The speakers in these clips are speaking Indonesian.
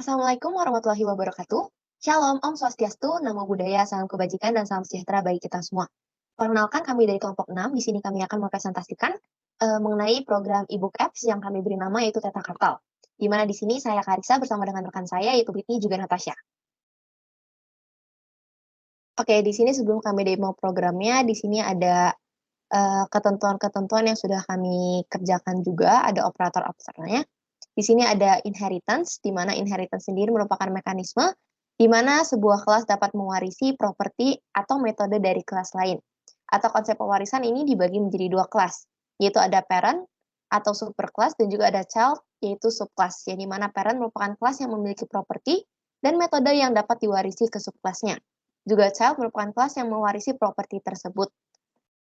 Assalamualaikum warahmatullahi wabarakatuh. Shalom, Om Swastiastu, Namo Buddhaya, salam kebajikan, dan salam sejahtera bagi kita semua. Perkenalkan kami dari kelompok 6, di sini kami akan mempresentasikan mengenai program e-book apps yang kami beri nama yaitu Teta Kartal. Di mana di sini saya Karisa bersama dengan rekan saya yaitu Britney juga Natasha. Oke, di sini sebelum kami demo programnya, di sini ada ketentuan-ketentuan yang sudah kami kerjakan juga, ada operator-operatornya. Di sini ada inheritance, di mana inheritance sendiri merupakan mekanisme di mana sebuah kelas dapat mewarisi properti atau metode dari kelas lain. Atau konsep pewarisan ini dibagi menjadi dua kelas, yaitu ada parent atau superclass dan juga ada child, yaitu subclass, yang di mana parent merupakan kelas yang memiliki properti dan metode yang dapat diwarisi ke subclassnya. Juga child merupakan kelas yang mewarisi properti tersebut.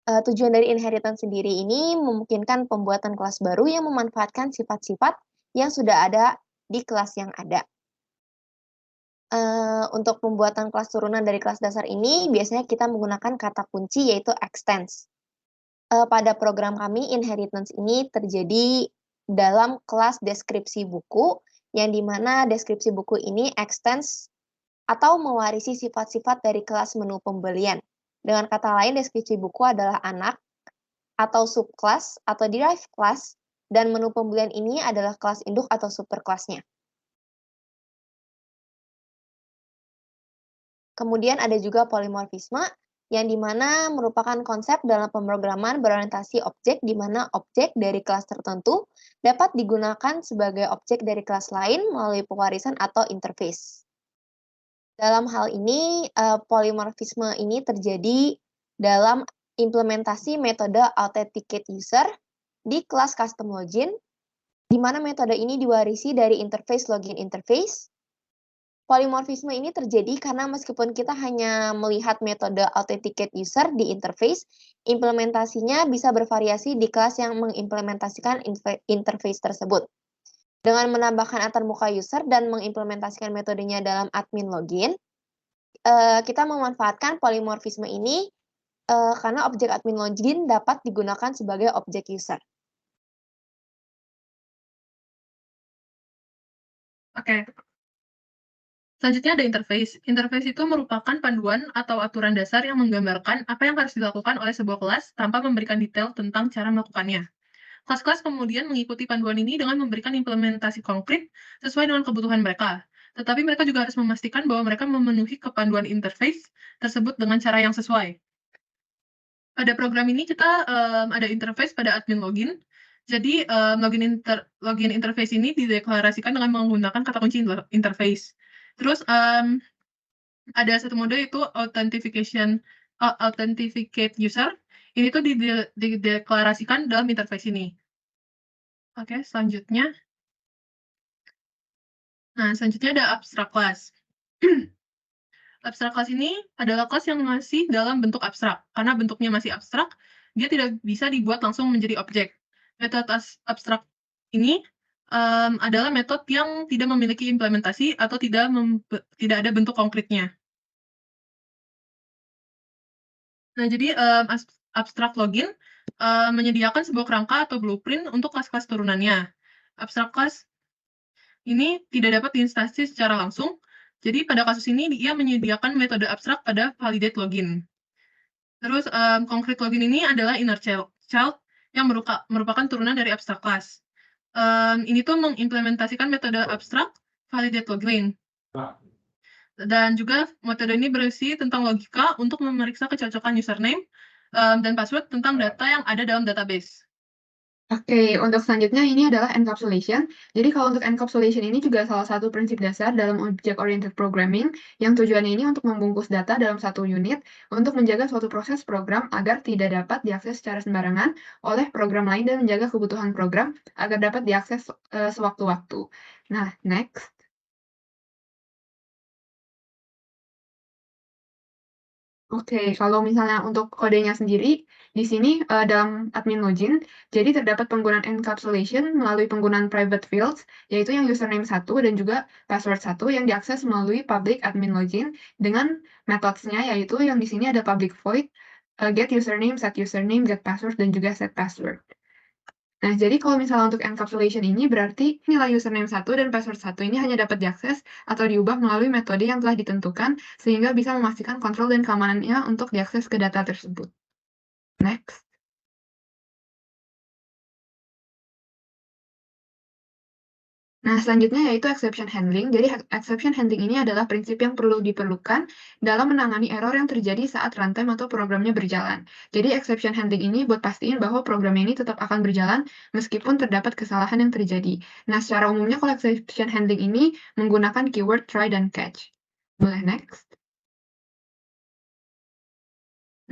Tujuan dari inheritance sendiri ini memungkinkan pembuatan kelas baru yang memanfaatkan sifat-sifat yang sudah ada di kelas yang ada. Untuk pembuatan kelas turunan dari kelas dasar ini, biasanya kita menggunakan kata kunci yaitu extends. Pada program kami, inheritance ini terjadi dalam kelas deskripsi buku, yang dimana deskripsi buku ini extends atau mewarisi sifat-sifat dari kelas menu pembelian. Dengan kata lain, deskripsi buku adalah anak, atau subclass, atau derived class, dan menu pembelian ini adalah kelas induk atau superclassnya. Kemudian ada juga polimorfisme, yang dimana merupakan konsep dalam pemrograman berorientasi objek, di mana objek dari kelas tertentu dapat digunakan sebagai objek dari kelas lain melalui pewarisan atau interface. Dalam hal ini, polimorfisme ini terjadi dalam implementasi metode authenticate user di kelas custom login, di mana metode ini diwarisi dari interface login interface. Polimorfisme ini terjadi karena meskipun kita hanya melihat metode authenticate user di interface, implementasinya bisa bervariasi di kelas yang mengimplementasikan interface tersebut. Dengan menambahkan antarmuka user dan mengimplementasikan metodenya dalam admin login, kita memanfaatkan polimorfisme ini karena objek admin login dapat digunakan sebagai objek user. Oke. Selanjutnya ada interface. Interface itu merupakan panduan atau aturan dasar yang menggambarkan apa yang harus dilakukan oleh sebuah kelas tanpa memberikan detail tentang cara melakukannya. Kelas-kelas kemudian mengikuti panduan ini dengan memberikan implementasi konkret sesuai dengan kebutuhan mereka. Tetapi mereka juga harus memastikan bahwa mereka memenuhi kepanduan interface tersebut dengan cara yang sesuai. Pada program ini kita ada interface pada admin login. Jadi login interface ini dideklarasikan dengan menggunakan kata kunci interface. Terus ada satu mode yaitu authenticate user. Ini tuh dideklarasikan dalam interface ini. Oke, selanjutnya. Nah, selanjutnya ada abstract class. Abstract class ini adalah kelas yang masih dalam bentuk abstrak. Karena bentuknya masih abstrak, dia tidak bisa dibuat langsung menjadi objek. Metode abstrak ini adalah metode yang tidak memiliki implementasi atau tidak ada bentuk konkretnya. Nah, jadi abstract login menyediakan sebuah kerangka atau blueprint untuk kelas-kelas turunannya. Abstract class ini tidak dapat diinstansi secara langsung, jadi pada kasus ini dia menyediakan metode abstrak pada validate login. Terus concrete login ini adalah inner child yang merupakan turunan dari abstract class. Ini tuh mengimplementasikan metode abstrak validate login. Dan juga metode ini berisi tentang logika untuk memeriksa kecocokan username dan password tentang data yang ada dalam database. Oke, untuk selanjutnya ini adalah encapsulation. Jadi kalau untuk encapsulation ini juga salah satu prinsip dasar dalam object-oriented programming yang tujuannya ini untuk membungkus data dalam satu unit untuk menjaga suatu proses program agar tidak dapat diakses secara sembarangan oleh program lain dan menjaga kebutuhan program agar dapat diakses sewaktu-waktu. Nah, next. Oke, kalau misalnya untuk kodenya sendiri, di sini dalam admin login, jadi terdapat penggunaan encapsulation melalui penggunaan private fields, yaitu yang username 1 dan juga password 1 yang diakses melalui public admin login dengan methods-nya, yaitu yang di sini ada public void, get username, set password, dan juga set password. Nah, jadi kalau misalnya untuk encapsulation ini berarti nilai username 1 dan password 1 ini hanya dapat diakses atau diubah melalui metode yang telah ditentukan sehingga bisa memastikan kontrol dan keamanannya untuk diakses ke data tersebut. Next. Nah, selanjutnya yaitu exception handling. Jadi, exception handling ini adalah prinsip yang diperlukan dalam menangani error yang terjadi saat runtime atau programnya berjalan. Jadi, exception handling ini buat pastiin bahwa program ini tetap akan berjalan meskipun terdapat kesalahan yang terjadi. Nah, secara umumnya kalau exception handling ini menggunakan keyword try dan catch. Boleh next?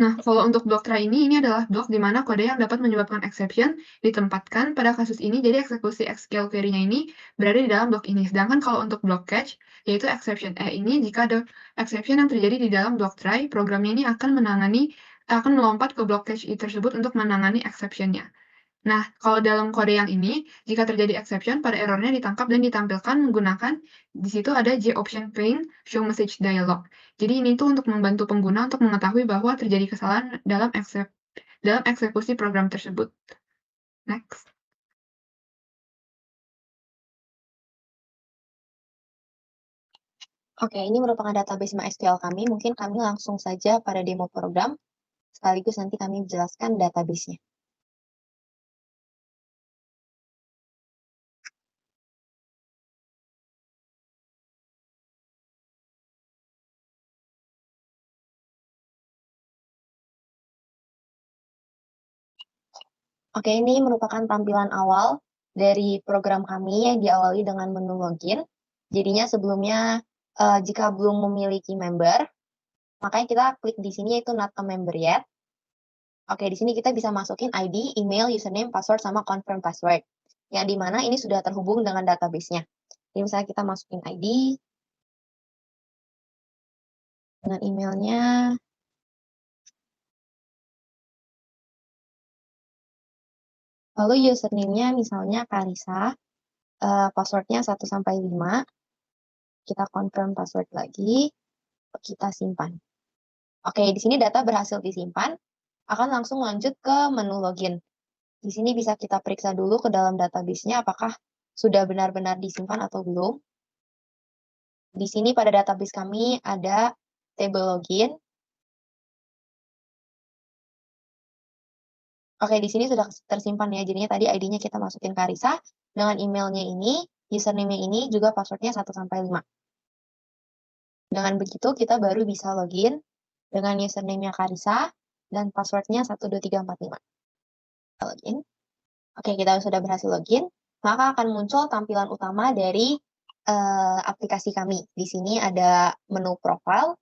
Nah, kalau untuk block try ini adalah blok di mana kode yang dapat menyebabkan exception ditempatkan pada kasus ini, jadi eksekusi SQL query-nya ini berada di dalam blok ini. Sedangkan kalau untuk block catch, yaitu exception ini, jika ada exception yang terjadi di dalam block try, programnya ini akan melompat ke block catch tersebut untuk menangani exception-nya. Nah, kalau dalam kode yang ini, jika terjadi exception, pada errornya ditangkap dan ditampilkan menggunakan, di situ ada JOption pane show message dialog. Jadi ini tuh untuk membantu pengguna untuk mengetahui bahwa terjadi kesalahan dalam eksekusi program tersebut. Next. Oke, ini merupakan database MySQL kami. Mungkin kami langsung saja pada demo program, sekaligus nanti kami jelaskan database-nya. Oke, ini merupakan tampilan awal dari program kami yang diawali dengan menu login. Jadinya sebelumnya, jika belum memiliki member, makanya kita klik di sini yaitu not a member yet. Oke, di sini kita bisa masukin ID, email, username, password, sama confirm password. Yang dimana ini sudah terhubung dengan database-nya. Jadi misalnya kita masukin ID, dengan emailnya, lalu username-nya misalnya Karisa, password-nya 1-5, kita confirm password lagi, kita simpan. Oke, di sini data berhasil disimpan, akan langsung lanjut ke menu login. Di sini bisa kita periksa dulu ke dalam database-nya apakah sudah benar-benar disimpan atau belum. Di sini pada database kami ada table login. Oke, di sini sudah tersimpan ya, jadinya tadi ID-nya kita masukin Karisa, dengan emailnya ini, username-nya ini, juga password-nya 1-5. Dengan begitu kita baru bisa login dengan username-nya Karisa dan password-nya 12345. Kita login. Oke, kita sudah berhasil login, maka akan muncul tampilan utama dari aplikasi kami. Di sini ada menu profile,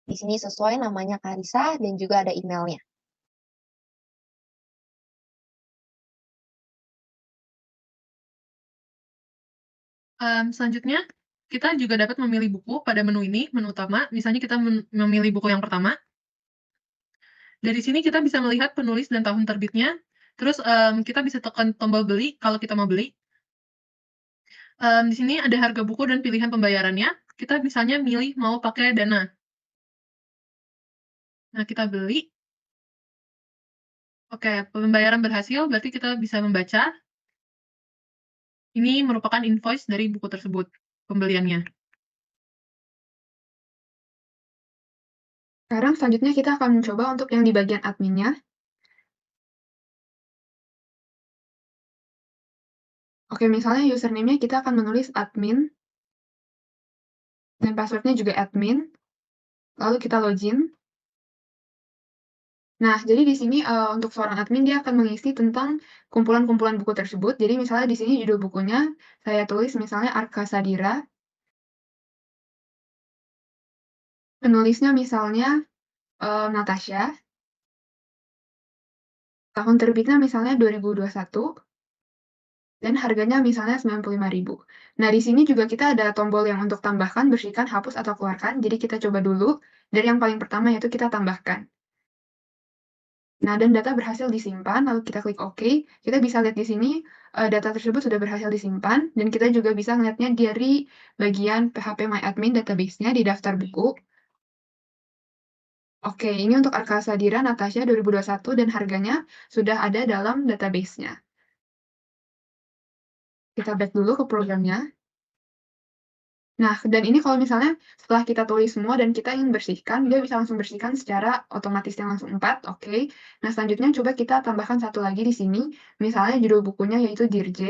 di sini sesuai namanya Karisa dan juga ada emailnya. Selanjutnya, kita juga dapat memilih buku pada menu ini, menu utama. Misalnya kita memilih buku yang pertama. Dari sini kita bisa melihat penulis dan tahun terbitnya. Terus kita bisa tekan tombol beli kalau kita mau beli. Di sini ada harga buku dan pilihan pembayarannya. Kita misalnya milih mau pakai Dana. Nah, kita beli. Oke, pembayaran berhasil, berarti kita bisa membaca. Ini merupakan invoice dari buku tersebut, pembeliannya. Sekarang selanjutnya kita akan mencoba untuk yang di bagian adminnya. Oke, misalnya username-nya kita akan menulis admin, dan password-nya juga admin, lalu kita login. Nah, jadi di sini untuk seorang admin dia akan mengisi tentang kumpulan-kumpulan buku tersebut. Jadi misalnya di sini judul bukunya saya tulis misalnya Arka Sadira. Penulisnya misalnya Natasha. Tahun terbitnya misalnya 2021. Dan harganya misalnya 95.000. Nah, di sini juga kita ada tombol yang untuk tambahkan, bersihkan, hapus, atau keluarkan. Jadi kita coba dulu dari yang paling pertama yaitu kita tambahkan. Nah, dan data berhasil disimpan, lalu kita klik OK. Kita bisa lihat di sini data tersebut sudah berhasil disimpan, dan kita juga bisa melihatnya dari bagian phpMyAdmin database-nya di daftar buku. Oke, ini untuk Arka Sadira Natasha 2021 dan harganya sudah ada dalam database-nya. Kita back dulu ke programnya. Nah, dan ini kalau misalnya setelah kita tulis semua dan kita ingin bersihkan, dia bisa langsung bersihkan secara otomatis yang langsung 4, oke. Nah, selanjutnya coba kita tambahkan satu lagi di sini, misalnya judul bukunya yaitu Dear J.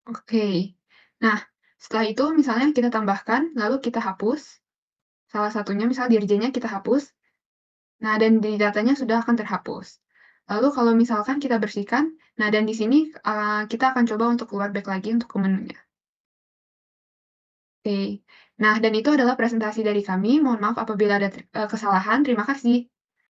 Oke. Nah, setelah itu misalnya kita tambahkan, lalu kita hapus. Salah satunya misal Dear J-nya kita hapus. Nah, dan di datanya sudah akan terhapus. Lalu kalau misalkan kita bersihkan, nah dan di sini kita akan coba untuk keluar back lagi untuk ke menunya. Oke. Nah, dan itu adalah presentasi dari kami. Mohon maaf apabila ada kesalahan. Terima kasih.